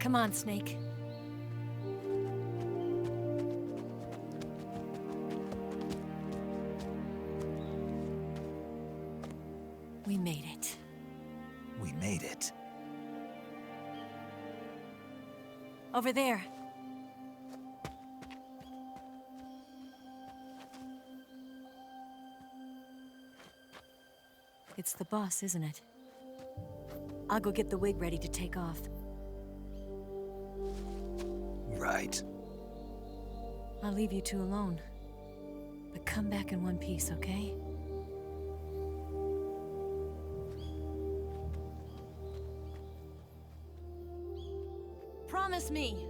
Come on, Snake. We made it. We made it. Over there. It's the boss, isn't it? I'll go get the wig ready to take off. Right. I'll leave you two alone. But come back in one piece, okay? Promise me!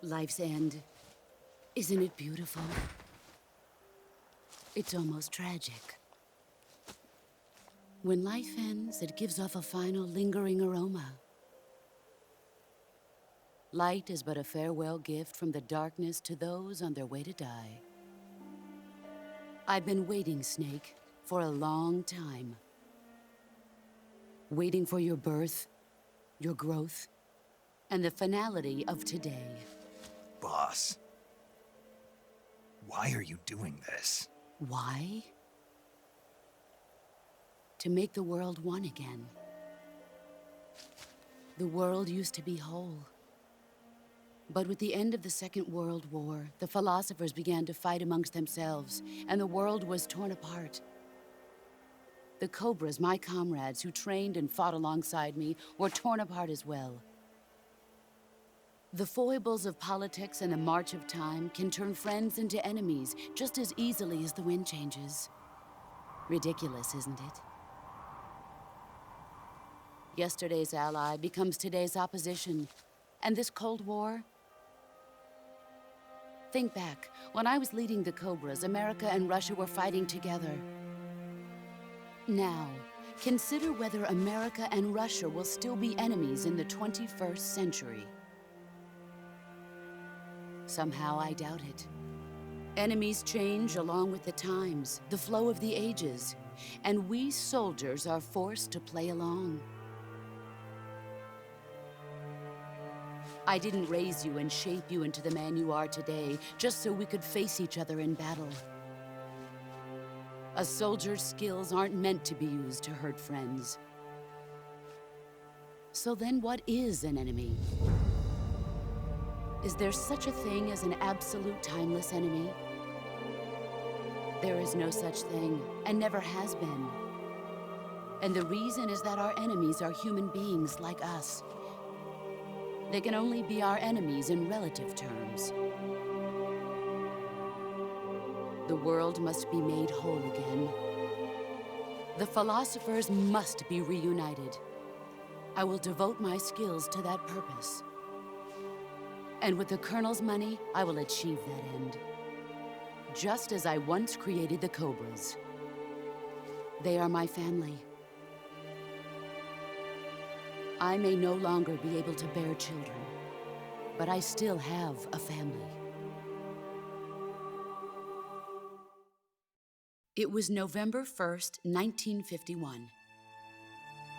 Life's end. Isn't it beautiful? It's almost tragic. When life ends, it gives off a final lingering aroma. Light is but a farewell gift from the darkness to those on their way to die. I've been waiting, Snake, for a long time. Waiting for your birth, your growth, and the finality of today. Boss. Why are you doing this? Why? To make the world one again. The world used to be whole. But with the end of the Second World War, the philosophers began to fight amongst themselves, and the world was torn apart. The Cobras, my comrades who trained and fought alongside me, were torn apart as well. The foibles of politics and the march of time can turn friends into enemies just as easily as the wind changes. Ridiculous, isn't it? Yesterday's ally becomes today's opposition. And this Cold War? Think back. When I was leading the Cobras, America and Russia were fighting together. Now, consider whether America and Russia will still be enemies in the 21st century. Somehow I doubt it. Enemies change along with the times, the flow of the ages, and we soldiers are forced to play along. I didn't raise you and shape you into the man you are today just so we could face each other in battle. A soldier's skills aren't meant to be used to hurt friends. So then what is an enemy? Is there such a thing as an absolute timeless enemy? There is no such thing, and never has been. And the reason is that our enemies are human beings like us. They can only be our enemies in relative terms. The world must be made whole again. The philosophers must be reunited. I will devote my skills to that purpose. And with the Colonel's money, I will achieve that end. Just as I once created the Cobras. They are my family. I may no longer be able to bear children, but I still have a family. It was November 1st, 1951.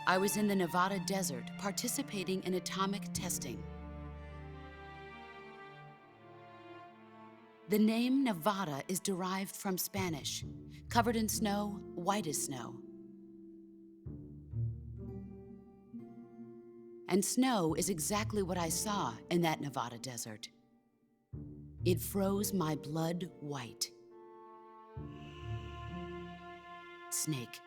I was in the Nevada desert participating in atomic testing. The name Nevada is derived from Spanish, covered in snow, white as snow. And snow is exactly what I saw in that Nevada desert. It froze my blood white. Snake,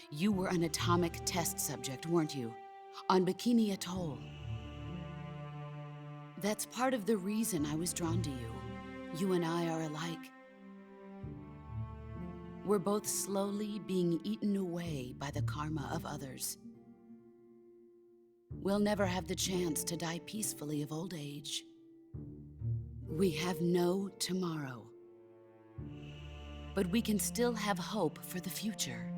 you were an atomic test subject, weren't you? On Bikini Atoll. That's part of the reason I was drawn to you. You and I are alike. We're both slowly being eaten away by the karma of others. we'll never have the chance to die peacefully of old age. We have no tomorrow. But we can still have hope for the future.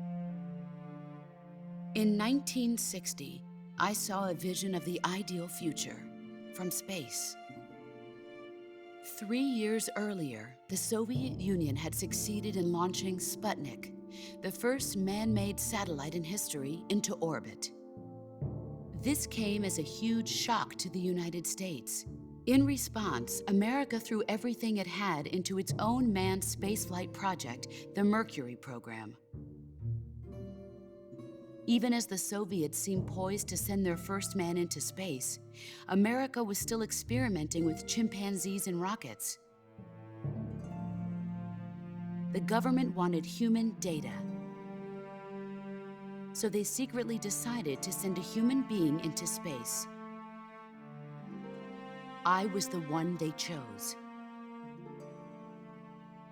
In 1960, I saw a vision of the ideal future from space. 3 years earlier, the Soviet Union had succeeded in launching Sputnik, the first man-made satellite in history, into orbit. This came as a huge shock to the United States. In response, America threw everything it had into its own manned spaceflight project, the Mercury program. Even as the Soviets seemed poised to send their first man into space, America was still experimenting with chimpanzees and rockets. The government wanted human data. So they secretly decided to send a human being into space. I was the one they chose.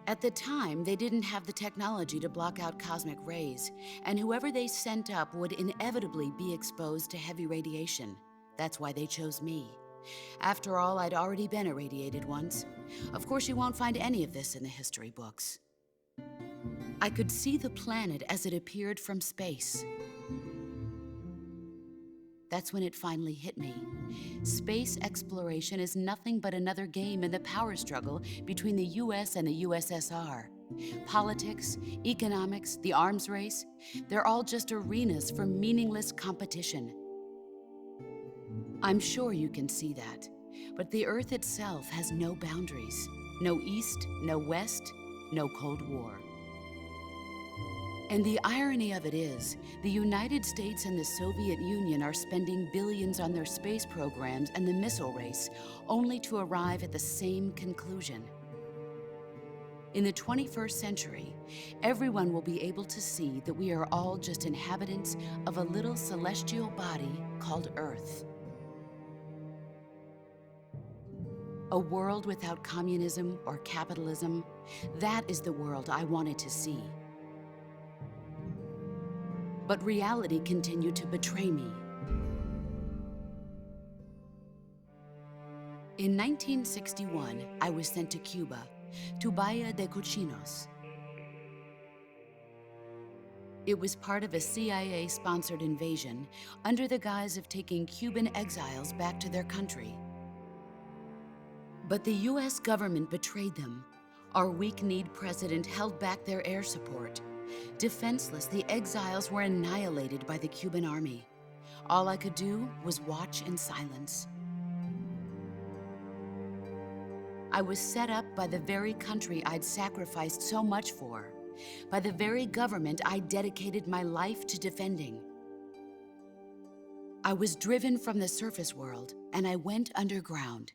At the time, they didn't have the technology to block out cosmic rays, and whoever they sent up would inevitably be exposed to heavy radiation. That's why they chose me. After all, I'd already been irradiated once. Of course, you won't find any of this in the history books. I could see the planet as it appeared from space. That's when it finally hit me. Space exploration is nothing but another game in the power struggle between the US and the USSR. Politics, economics, the arms race, they're all just arenas for meaningless competition. I'm sure you can see that, but the Earth itself has no boundaries. No East, no West, no Cold War. And the irony of it is, the United States and the Soviet Union are spending billions on their space programs and the missile race, only to arrive at the same conclusion. In the 21st century, everyone will be able to see that we are all just inhabitants of a little celestial body called Earth. A world without communism or capitalism, that is the world I wanted to see. But reality continued to betray me. In 1961, I was sent to Cuba, to Bahia de Cochinos. It was part of a CIA-sponsored invasion under the guise of taking Cuban exiles back to their country. But the US government betrayed them. Our weak-kneed president held back their air support. Defenseless, the exiles were annihilated by the Cuban army. All I could do was watch in silence. I was set up by the very country I'd sacrificed so much for, by the very government I dedicated my life to defending. I was driven from the surface world, and I went underground.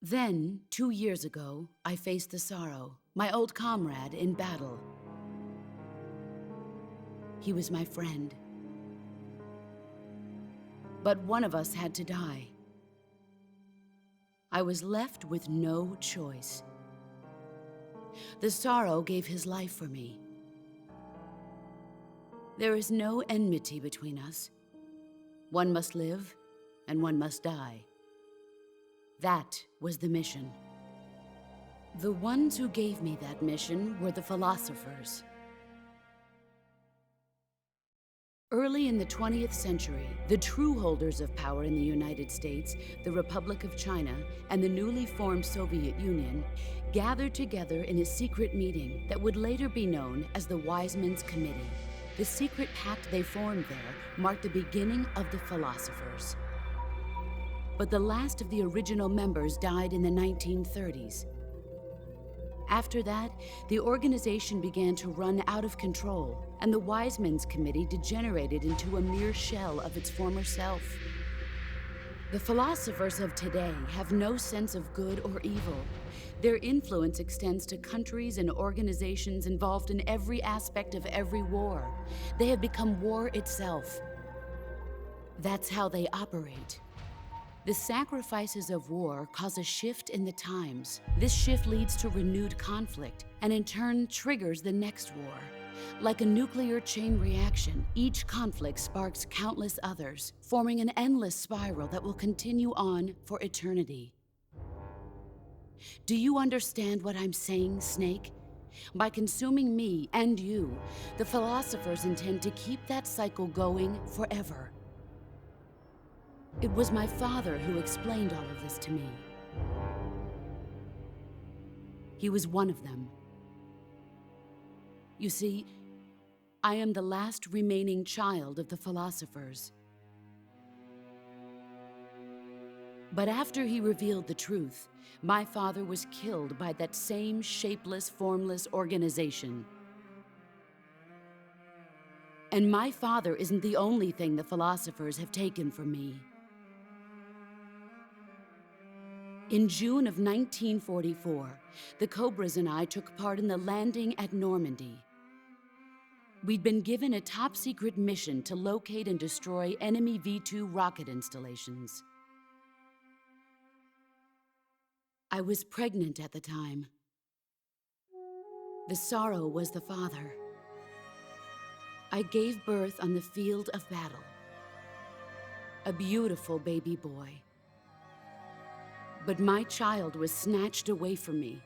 Then, 2 years ago, I faced the Sorrow, my old comrade in battle. He was my friend. But one of us had to die. I was left with no choice. The Sorrow gave his life for me. There is no enmity between us. One must live, and one must die. That was the mission. The ones who gave me that mission were the philosophers. Early in the 20th century, the true holders of power in the United States, the Republic of China, and the newly formed Soviet Union gathered together in a secret meeting that would later be known as the Wiseman's Committee. The secret pact they formed there marked the beginning of the philosophers. But the last of the original members died in the 1930s. After that, the organization began to run out of control, and the Wiseman's Committee degenerated into a mere shell of its former self. The philosophers of today have no sense of good or evil. Their influence extends to countries and organizations involved in every aspect of every war. They have become war itself. That's how they operate. The sacrifices of war cause a shift in the times. This shift leads to renewed conflict, and in turn triggers the next war. Like a nuclear chain reaction, each conflict sparks countless others, forming an endless spiral that will continue on for eternity. Do you understand what I'm saying, Snake? By consuming me and you, the philosophers intend to keep that cycle going forever. It was my father who explained all of this to me. He was one of them. You see, I am the last remaining child of the philosophers. But after he revealed the truth, my father was killed by that same shapeless, formless organization. And my father isn't the only thing the philosophers have taken from me. In June of 1944, the Cobras and I took part in the landing at Normandy. We'd been given a top-secret mission to locate and destroy enemy V-2 rocket installations. I was pregnant at the time. The sorrow was the father. I gave birth on the field of battle. A beautiful baby boy. But my child was snatched away from me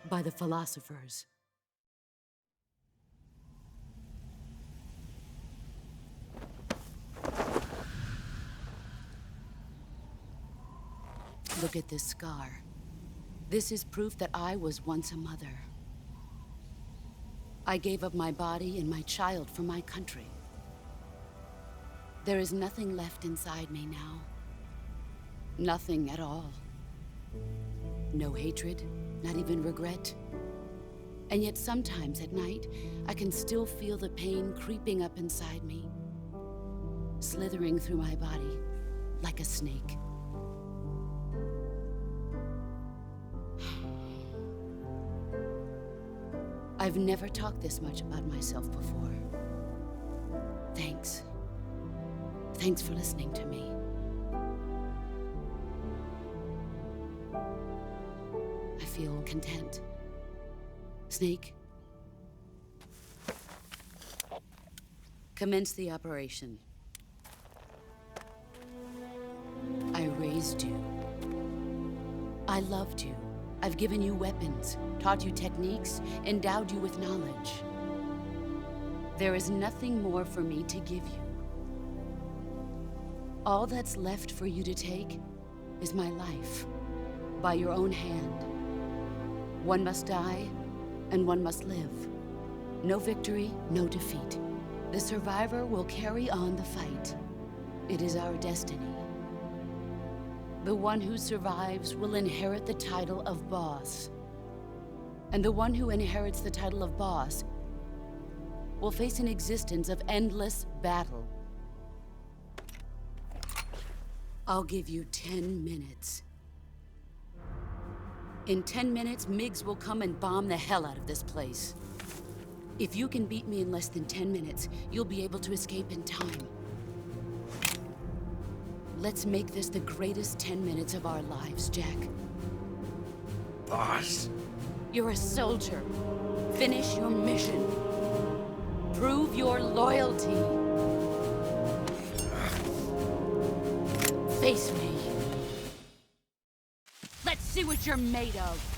by the philosophers. Look at this scar. This is proof that I was once a mother. I gave up my body and my child for my country. There is nothing left inside me now. Nothing at all. No hatred, not even regret. And yet sometimes at night, I can still feel the pain creeping up inside me, slithering through my body like a snake. I've never talked this much about myself before. Thanks. Thanks for listening to me. I feel content. Snake, commence the operation. I raised you. I loved you. I've given you weapons, taught you techniques, endowed you with knowledge. There is nothing more for me to give you. All that's left for you to take is my life, by your own hand. One must die, and one must live. No victory, no defeat. The survivor will carry on the fight. It is our destiny. The one who survives will inherit the title of boss. And the one who inherits the title of boss will face an existence of endless battle. I'll give you 10 minutes. In 10 minutes, MiGs will come and bomb the hell out of this place. If you can beat me in less than 10 minutes, you'll be able to escape in time. Let's make this the greatest 10 minutes of our lives, Jack. Boss. You're a soldier. Finish your mission. Prove your loyalty. Face me. Let's see what you're made of.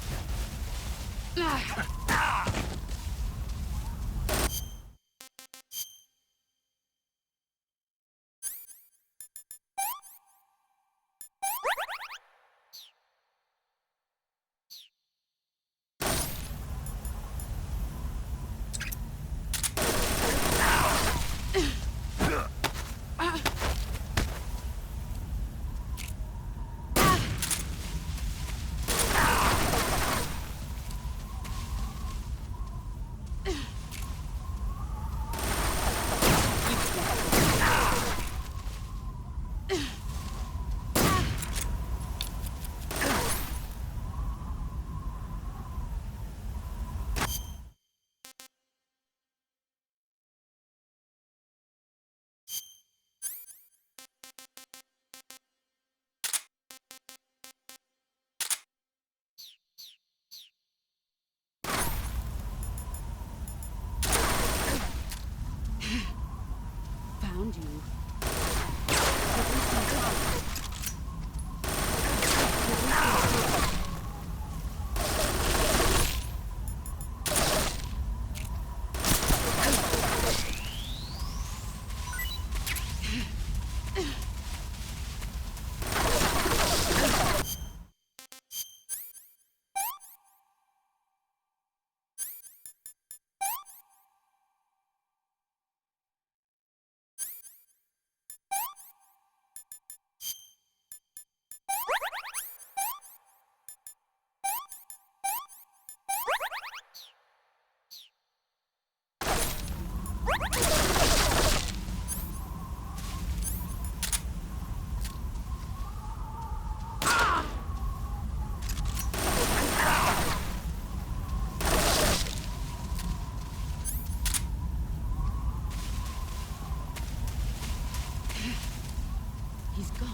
He's gone.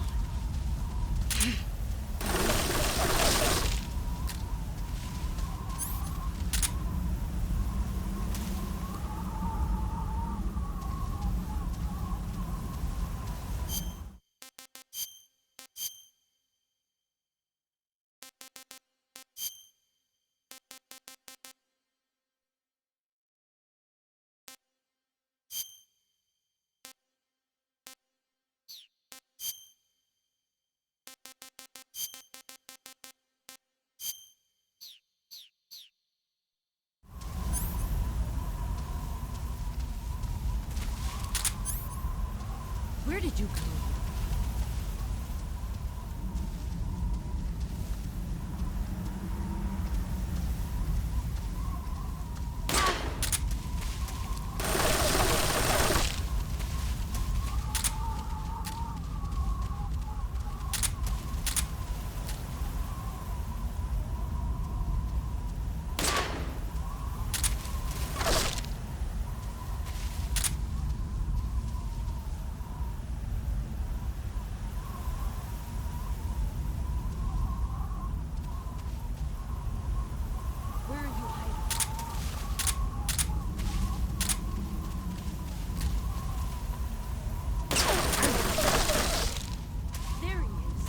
Where did you go? Where are you hiding? There he is.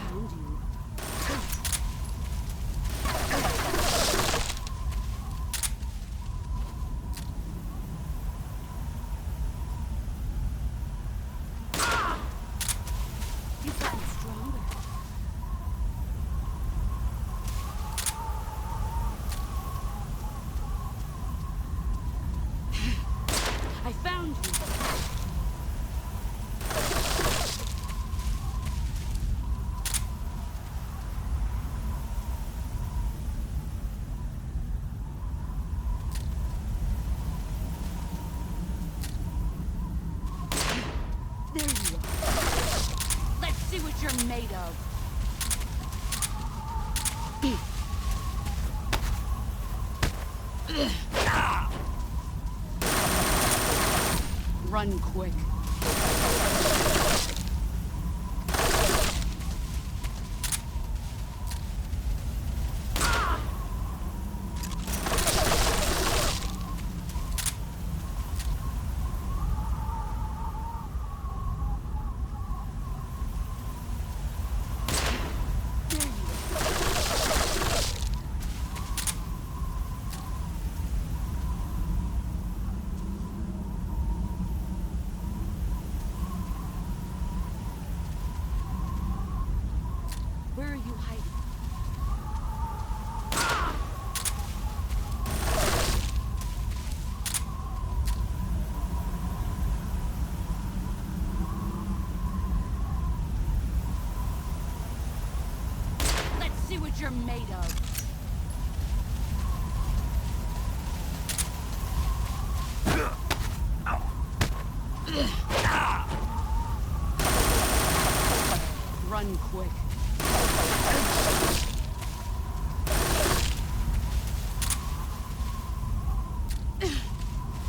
Found you. Found you. You've gotten stronger. I found you. There you are. Let's see what you're made of. Run quick. There you are. Where are you hiding? Let's see what you're made of. Run quick.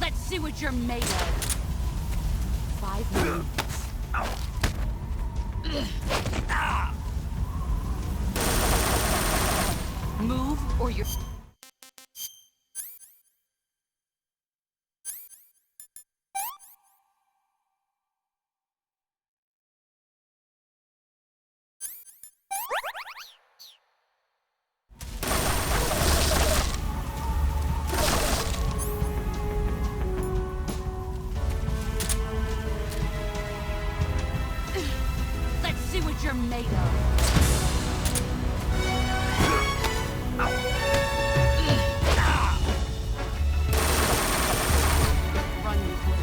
Let's see what you're made of. 5 minutes. Move or you're... Let's see what you're made of. Run quick.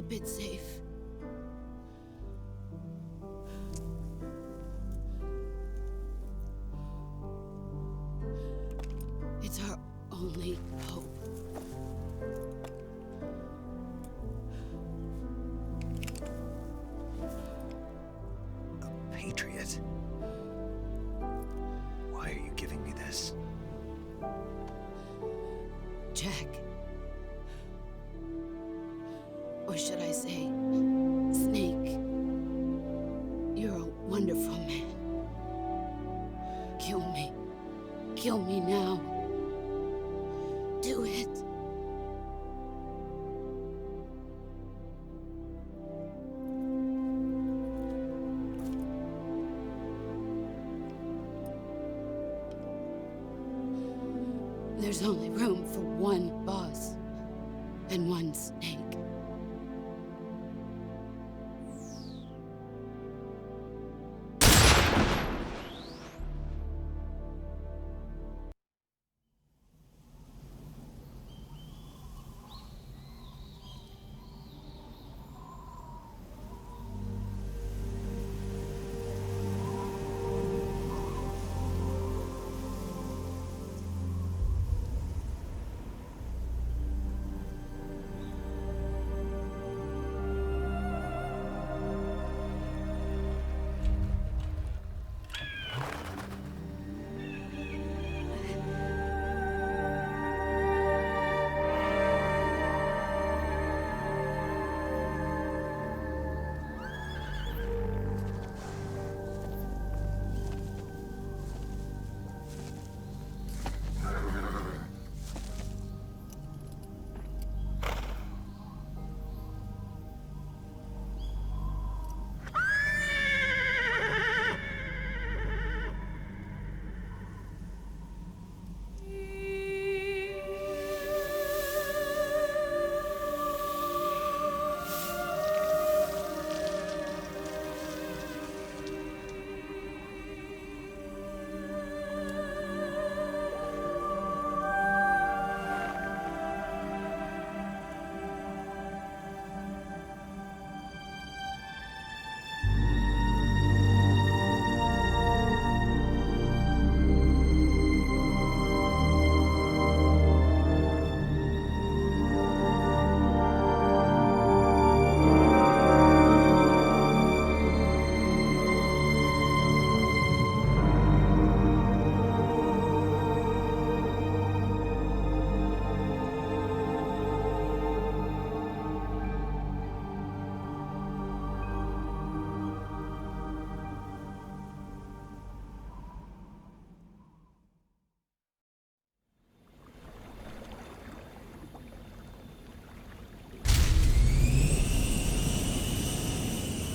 keep it safe. It's our only hope. A patriot? Why are you giving me this? Jack. Or should I say, Snake. You're a wonderful man. Kill me. Kill me now. Do it. There's only room for one boss and one Snake.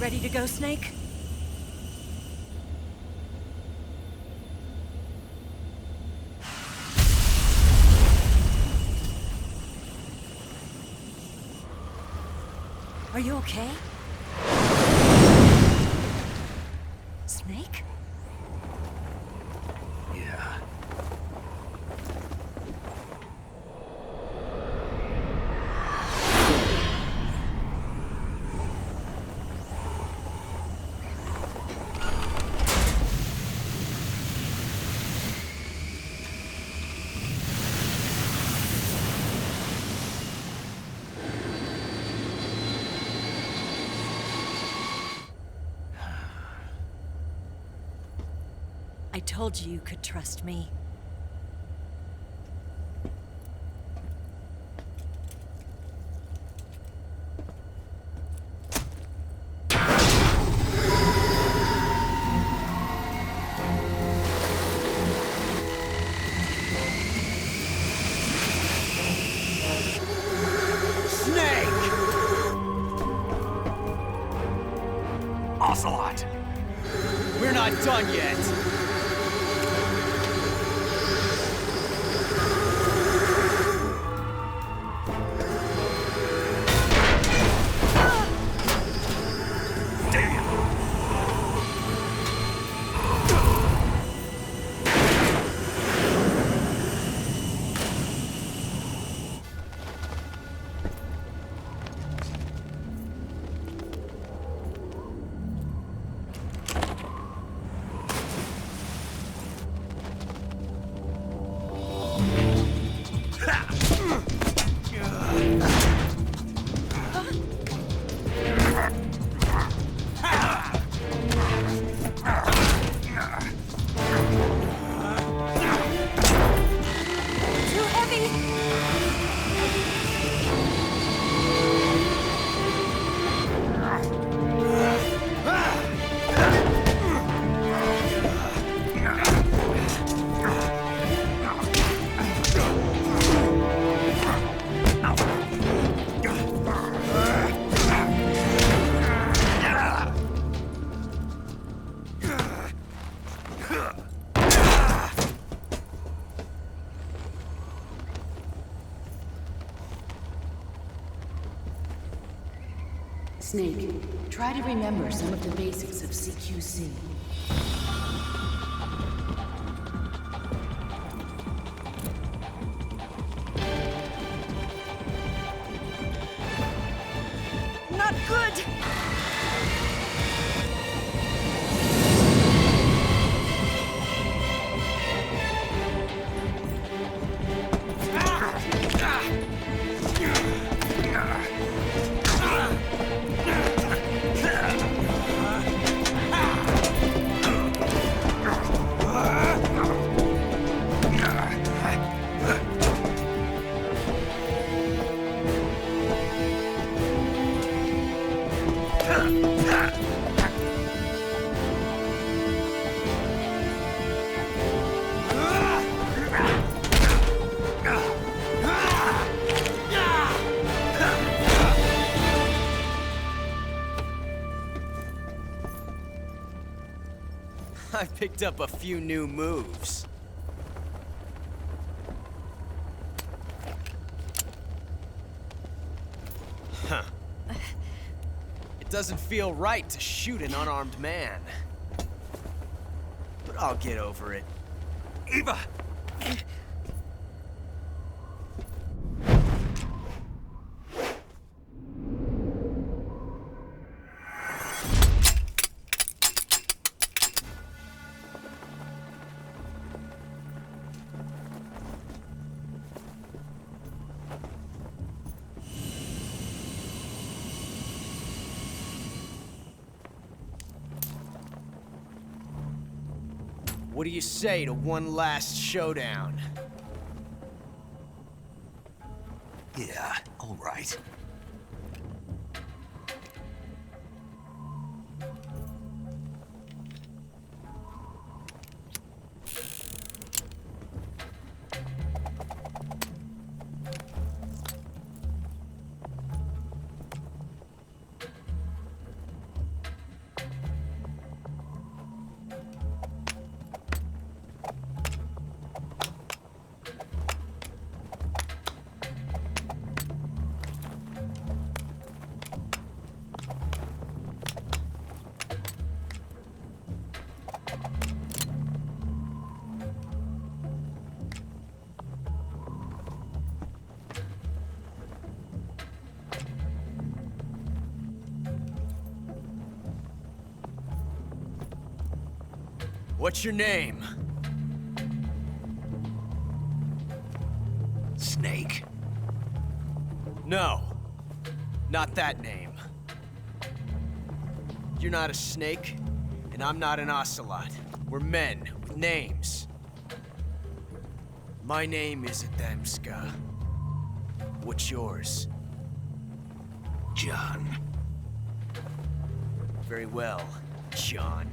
Ready to go, Snake? Are you okay? Snake? Yeah. I told you you could trust me. Snake! Ocelot! We're not done yet! Snake, try to remember some of the basics of CQC. Not good! I picked up a few new moves. Huh. It doesn't feel right to shoot an unarmed man. But I'll get over it. Eva! What do you say to one last showdown? Yeah, all right. What's your name? Snake. No, not that name. You're not a snake, and I'm not an ocelot. We're men with names. My name is Adamska. What's yours? John. Very well, John.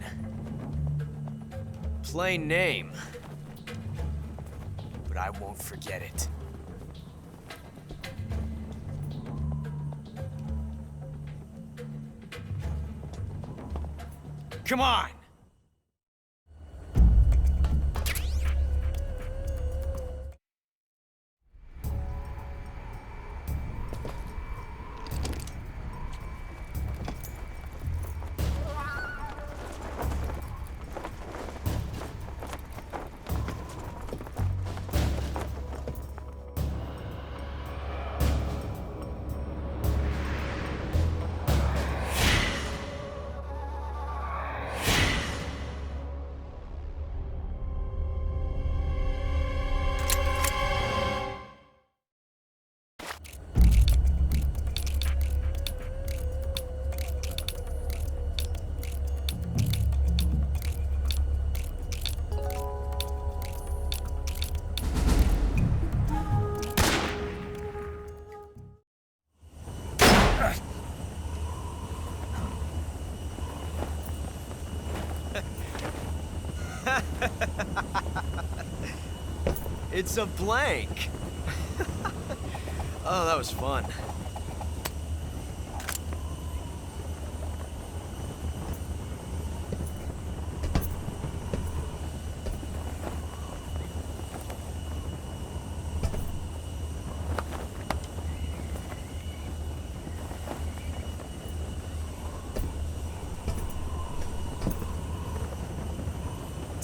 Plain name, but I won't forget it. Come on! It's a blank. Oh, that was fun.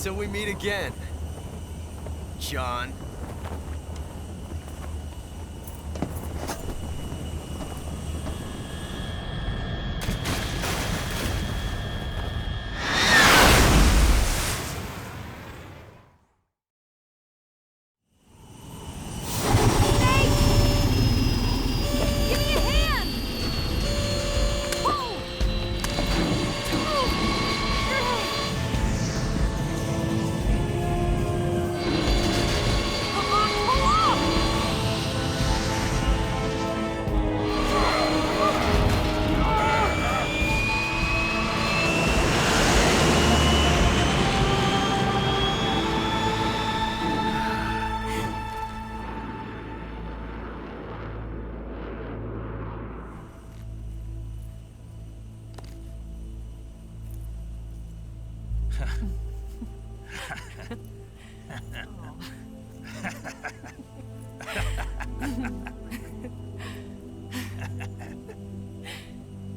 Until we meet again, John. Give me a hand! Whoa! Come on, pull up!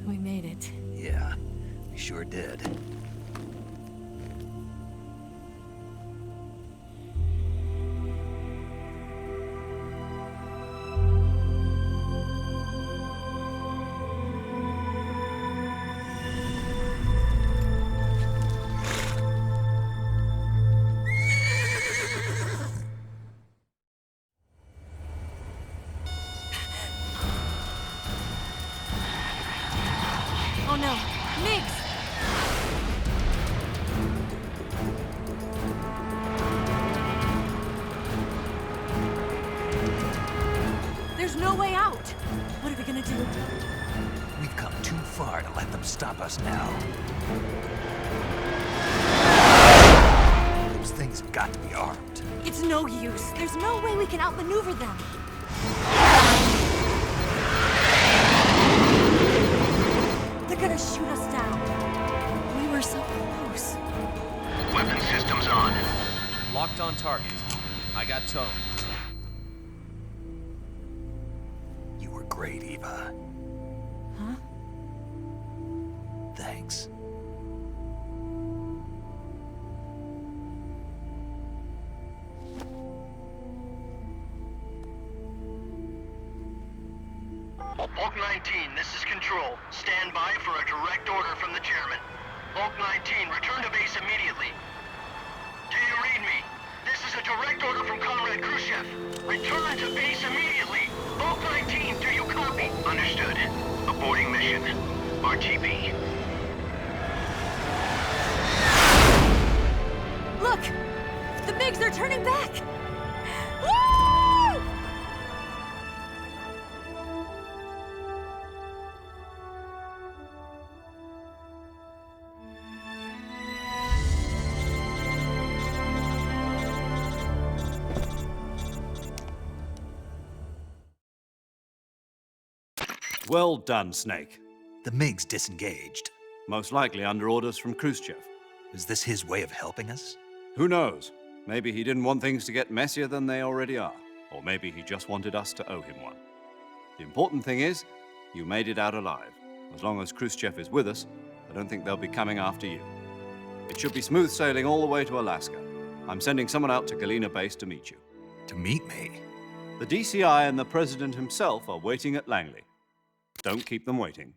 We made it. Yeah, we sure did. Oh no, Migs! There's no way out! What are we gonna do? We've come too far to let them stop us now. Those things have got to be armed. It's no use. There's no way we can outmaneuver them. They're gonna shoot us down. We were so close. Weapon systems on. Locked on target. I got towed. You were great, Eva. Huh? Thanks. Bulk 19, this is Control. Stand by for a direct order from the chairman. Bulk 19, return to base immediately. Do you read me? This is a direct order from Comrade Khrushchev. Return to base immediately. Bulk 19, do you copy? Understood. Aborting mission. RTB. Look! The Migs are turning back! Woo! Well done, Snake. The MiG's disengaged. Most likely under orders from Khrushchev. Is this his way of helping us? Who knows? Maybe he didn't want things to get messier than they already are. Or maybe he just wanted us to owe him one. The important thing is, you made it out alive. As long as Khrushchev is with us, I don't think they'll be coming after you. It should be smooth sailing all the way to Alaska. I'm sending someone out to Galena Base to meet you. To meet me? The DCI and the President himself are waiting at Langley. Don't keep them waiting.